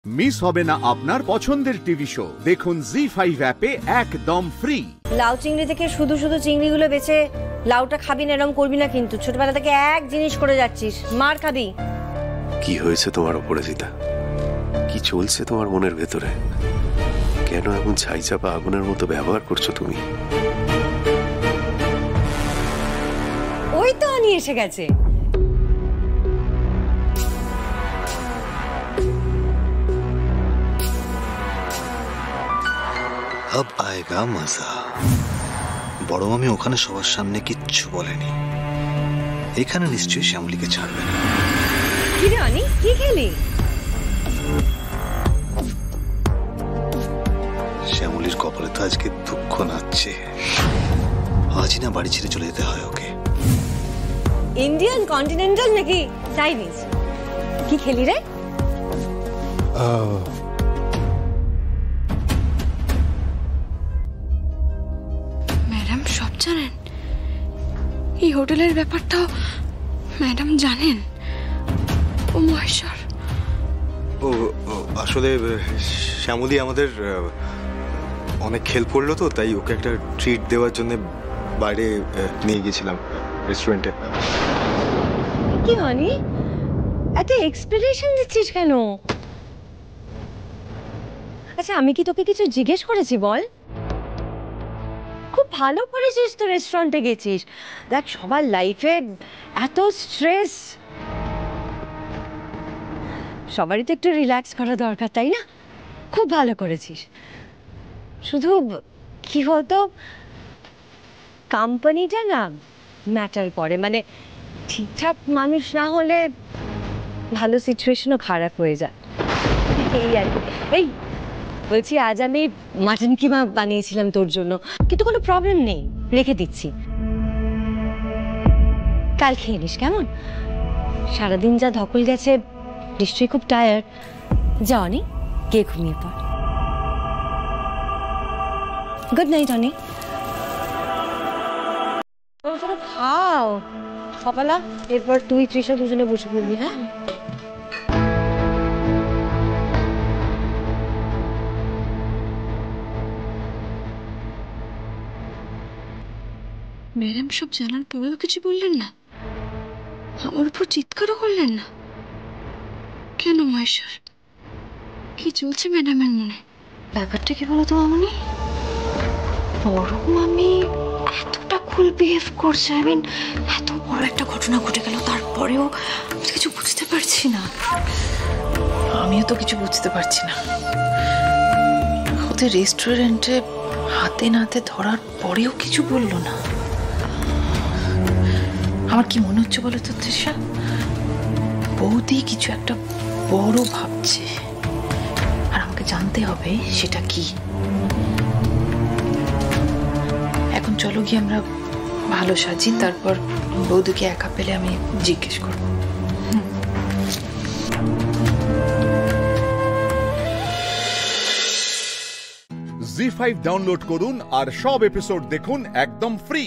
Miss হবে না আপনার পছন্দের টিভি শো। দেখুন জি5 অ্যাপে একদম ফ্রি। লাউ চিংড়ি থেকে শুধু শুধু চিংড়িগুলো বেচে লাউটা খাবি না, এরকম করবি না কিন্তু। ছোটবেলা থেকে এক জিনিস করে যাচ্ছিস, মার খাবি। কি হয়েছে তোমার অপরাজিতা? কি চলছে তোমার মনের ভেতরে? কেন এমন ছাইচাপা আগুনের মতো ব্যবহার করছো তুমি? ওই তো আনি এসে গেছে। अब आएगा मजा। বড় মামি ওখানে সবার সামনে কিচ্ছু বলেনি, এখানে নিশ্চয়ই শ্যামলীকে ছাড়বে না। কি রে আনি, কি খেলি? শ্যামলীর কপালে তো আজকে দুঃখ নাচছে। আজই না বাড়ি ছেড়ে চলে যেতে হয় ওকে। ইন্ডিয়ান কন্টিনেন্টাল নাকি চাইনিজ? কি খেলি রে? ম্যাডাম সব জানেন? এই হোটেলের ব্যাপারটাও ম্যাডাম জানেন? ও মহেশ্বর, ও আসলে শ্যামলী আমাদের অনেক হেল্প করলো, তো তাই ওকে একটা ট্রিট দেওয়ার জন্য বাইরে নিয়ে গেছিলাম রেস্টুরেন্টে। কি আনি, এত এক্সপ্লেনেশন দিচ্ছিস কেন? আচ্ছা, আমি কি তোকে কিছু জিজ্ঞেস করেছি বল? খুব ভালো করেছিস তো রেস্টুরেন্টে গেছিস। দেখ, সবার লাইফে এত স্ট্রেস, সবারই তো একটু রিল্যাক্স করা দরকার, তাই না? খুব ভালো করেছিস। শুধু কি বলতো, কোম্পানিটা না ম্যাটার করে। মানে ঠিকঠাক মানুষ না হলে ভালো সিচুয়েশনও খারাপ হয়ে যায়। এই আর কি। এই বলছি, আজ আমি মাটন কিমা বানিয়েছিলাম তোর জন্য, কিন্তু কোনো প্রবলেম নেই, রেখে দিচ্ছি। কাল খেয়ে নিস, কেমন? সারাদিন যা ধকল গেছে, নিশ্চয়ই খুব টায়ার্ড। যাও নি, কে ঘুমিয়ে পড়। গুড নাইট অনি। খাও সকালা, এরপর তুই তৃষা দুজনে বসে পড়বি। হ্যাঁ, ম্যাডাম সব জানার পরেও কিছু বললেন না? আমার উপর চিৎকারও করলেন না কেন? মহেশ্বর, কি চলছে ম্যাডামের মনে? ব্যাপারটা কি বলতো মামনি? বড় মামি এতটা কুল বিহেভ করছে, আই মিন এত বড় একটা ঘটনা ঘটে গেল, তারপরেও কিছু বুঝতে পারছি না। আমিও তো কিছু বুঝতে পারছি না। ওদের রেস্টুরেন্টে হাতে নাতে ধরার পরেও কিছু বললো না। আমার কি মনে হচ্ছে বলো তো তৃষা, বৌদি কিছু একটা বড় ভাবছে, আর আমাকে জানতে হবে সেটা কি। এখন চলো গিয়ে আমরা ভালো সাজি, তারপর বৌদিকে একা পেলে আমি জিজ্ঞেস করবো। জি5 ডাউনলোড করুন আর সব এপিসোড দেখুন একদম ফ্রি।